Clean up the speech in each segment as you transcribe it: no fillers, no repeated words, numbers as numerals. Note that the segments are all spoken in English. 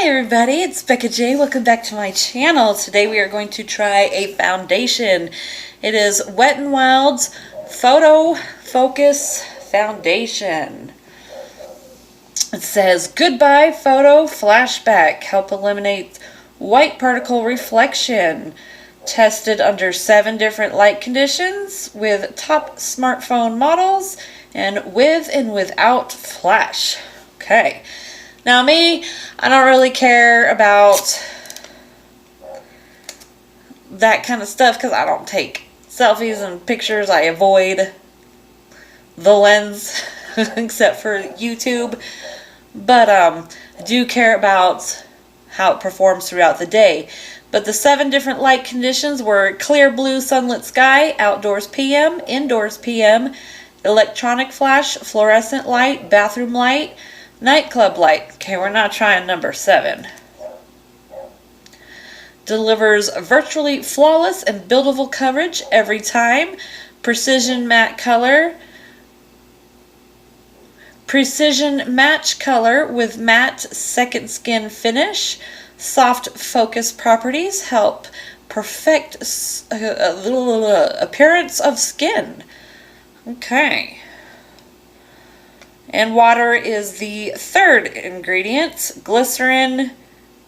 Hi everybody, it's Becca J. Welcome back to my channel. Today we are going to try a foundation. It is Wet n Wild's Photo Focus Foundation. It says, Goodbye Photo Flashback. Help eliminate white particle reflection. Tested under 7 different light conditions with top smartphone models and with and without flash. Okay. Now me, I don't really care about that kind of stuff because I don't take selfies and pictures. I avoid the lens except for YouTube. But I do care about how it performs throughout the day. But the 7 different light conditions were clear blue sunlit sky, outdoors PM, indoors PM, electronic flash, fluorescent light, bathroom light, nightclub light. Okay, we're not trying number 7. Delivers virtually flawless and buildable coverage every time. Precision matte color. Precision match color with matte second skin finish. Soft focus properties help perfect appearance of skin. Okay. And water is the 3rd ingredient. Glycerin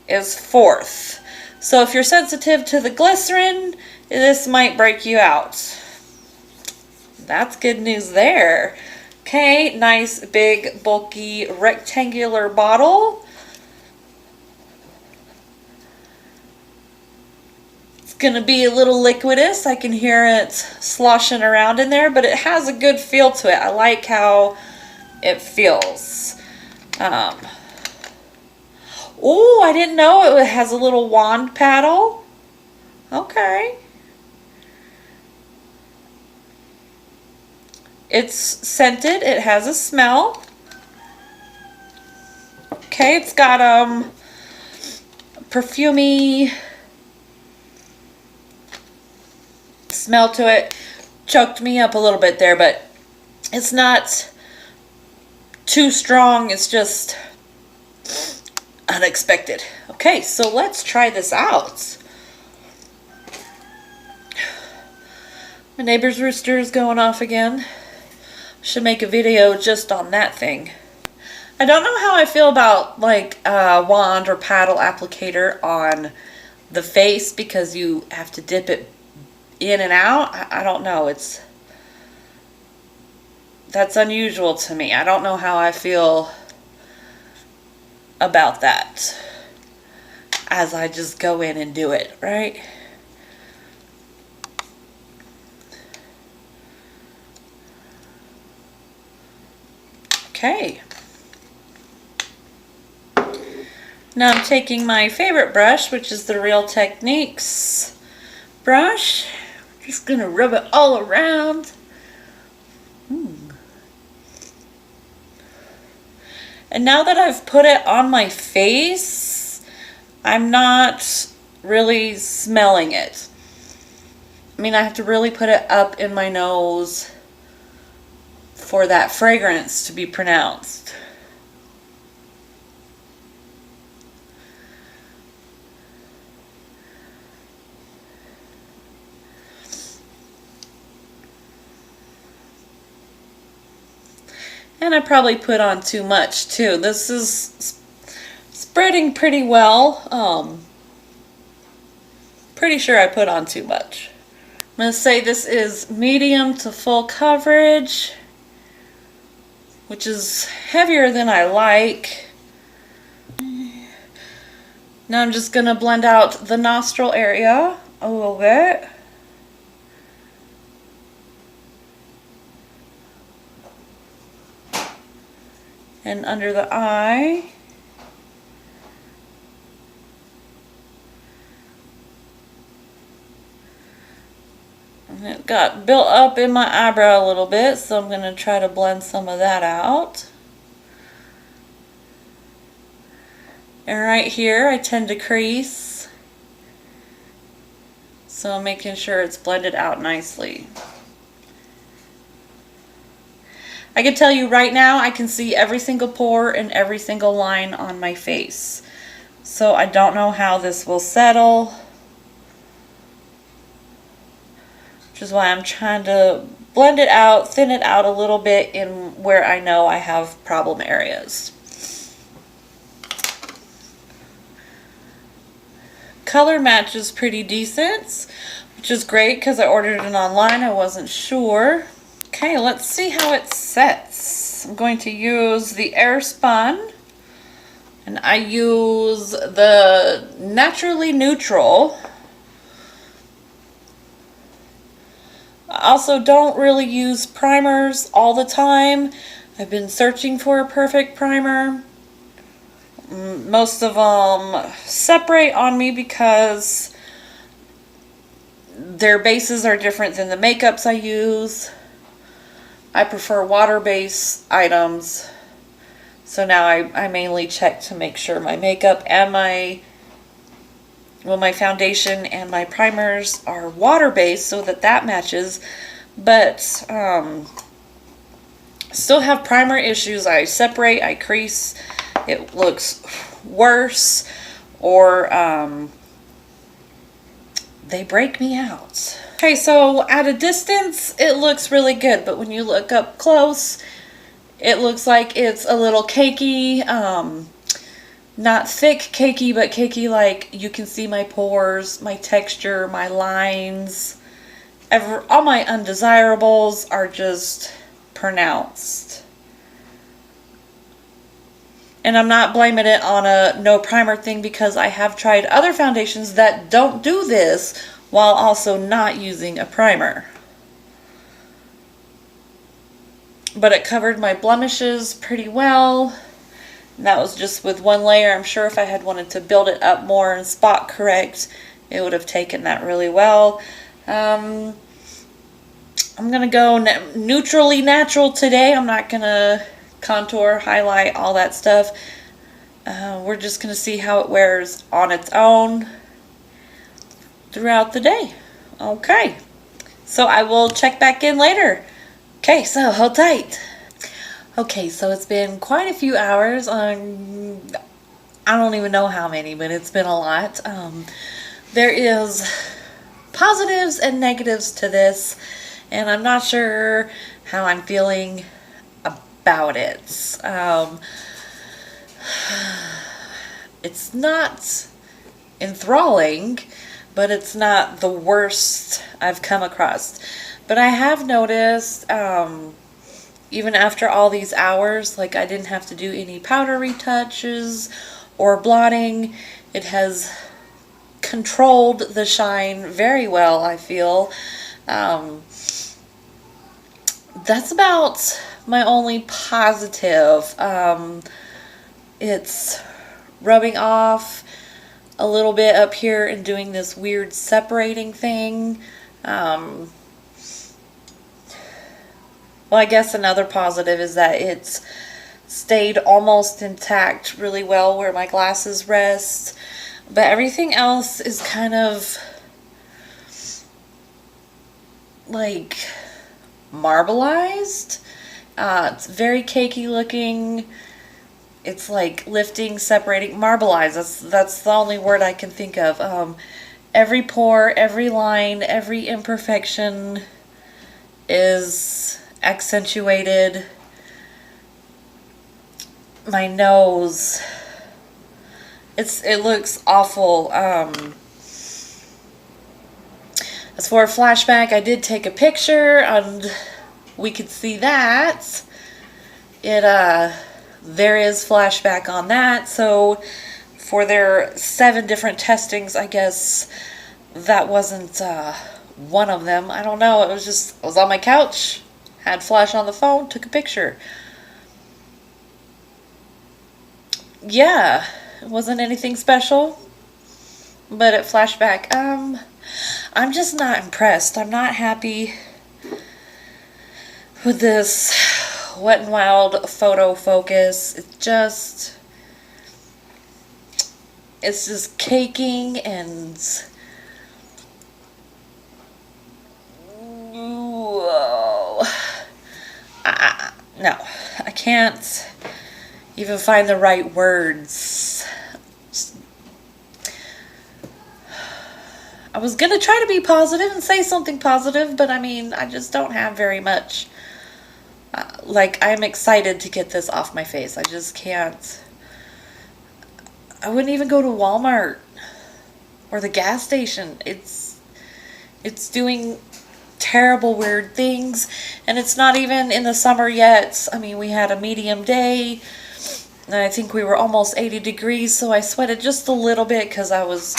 is 4th. So if you're sensitive to the glycerin, this might break you out. That's good news there. Okay, nice big bulky rectangular bottle. It's gonna be a little liquidous. I can hear it sloshing around in there, but it has a good feel to it. I like how it feels. Oh, I didn't know it has a little wand paddle. Okay. It's scented. It has a smell. Okay, it's got perfumey smell to it. Choked me up a little bit there, but it's not too strong. It's just unexpected. Okay, so let's try this out. My neighbor's rooster is going off again. Should make a video just on that thing. I don't know how I feel about like a wand or paddle applicator on the face because you have to dip it in and out. I don't know. That's unusual to me. I don't know how I feel about that as I just go in and do it, right? Okay. Now I'm taking my favorite brush, which is the Real Techniques brush. Just gonna rub it all around. And now that I've put it on my face, I'm not really smelling it. I mean, I have to really put it up in my nose for that fragrance to be pronounced. And I probably put on too much too. This is spreading pretty well. Pretty sure I put on too much. I'm going to say this is medium to full coverage, which is heavier than I like. Now I'm just going to blend out the nostril area a little bit. And under the eye. And it got built up in my eyebrow a little bit, so I'm going to try to blend some of that out. And right here I tend to crease, so I'm making sure it's blended out nicely. I can tell you right now, I can see every single pore and every single line on my face. So I don't know how this will settle, which is why I'm trying to blend it out, thin it out a little bit in where I know I have problem areas. Color match is pretty decent, which is great because I ordered it online. I wasn't sure. Okay, let's see how it sets. I'm going to use the Airspun, and I use the Naturally Neutral. I also don't really use primers all the time. I've been searching for a perfect primer. Most of them separate on me because their bases are different than the makeups I use. I prefer water-based items. So now I mainly check to make sure my makeup and my foundation and my primers are water-based so that matches. But still have primer issues. I separate, I crease, it looks worse, or they break me out. Okay, so at a distance it looks really good, but when you look up close it looks like it's a little cakey. Not thick cakey, but cakey, like you can see my pores, my texture, my lines. All my undesirables are just pronounced. And I'm not blaming it on a no primer thing, because I have tried other foundations that don't do this while also not using a primer. But it covered my blemishes pretty well. And that was just with one layer. I'm sure if I had wanted to build it up more and spot correct, it would have taken that really well. I'm going to go neutrally natural today. I'm not going to contour, highlight, all that stuff. We're just going to see how it wears on its own throughout the day. Okay, so I will check back in later. Okay, so hold tight. Okay, so it's been quite a few hours. I don't even know how many, but it's been a lot. There is positives and negatives to this, and I'm not sure how I'm feeling about it. It's not enthralling, but it's not the worst I've come across. But I have noticed, even after all these hours, like I didn't have to do any powder retouches or blotting. It has controlled the shine very well, I feel. That's about my only positive. It's rubbing off a little bit up here and doing this weird separating thing. Well, I guess another positive is that it's stayed almost intact really well where my glasses rest. But everything else is kind of like marbleized. It's very cakey looking. It's like lifting, separating, marbleized. That's the only word I can think of. Every pore, every line, every imperfection is accentuated. My nose, it looks awful. As for a flashback, I did take a picture and we could see that. There is flashback on that. So for their 7 different testings, I guess that wasn't one of them. I don't know. I was on my couch, had flash on the phone, took a picture. Yeah, it wasn't anything special, but at flashback, I'm just not impressed. I'm not happy with this Wet n Wild photo focus. It's just caking and no, I can't even find the right words. I was going to try to be positive and say something positive, but I mean, I just don't have very much. Like, I'm excited to get this off my face. I just can't. I wouldn't even go to Walmart or the gas station. It's doing terrible, weird things, and it's not even in the summer yet. I mean, we had a medium day, and I think we were almost 80 degrees, so I sweated just a little bit because I was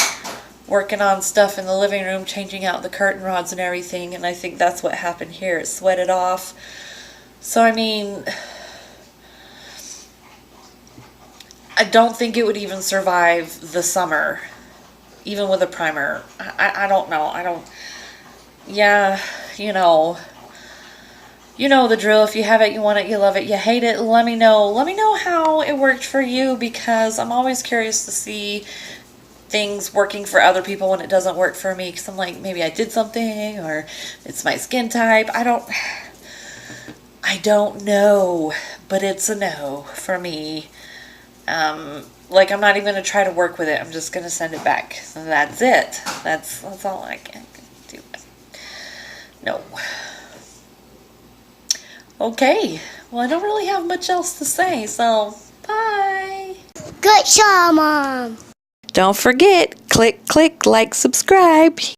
working on stuff in the living room, changing out the curtain rods and everything, and I think that's what happened here. It sweated off. So, I mean, I don't think it would even survive the summer, even with a primer. I don't know. Yeah, you know the drill. If you have it, you want it, you love it, you hate it, let me know. Let me know how it worked for you, because I'm always curious to see things working for other people when it doesn't work for me, because I'm like, maybe I did something, or it's my skin type. I don't know, but it's a no for me. Like, I'm not even going to try to work with it. I'm just going to send it back. So that's it. That's all I can do. No. Okay. Well, I don't really have much else to say, so bye. Good job, Mom. Don't forget, click, like, subscribe.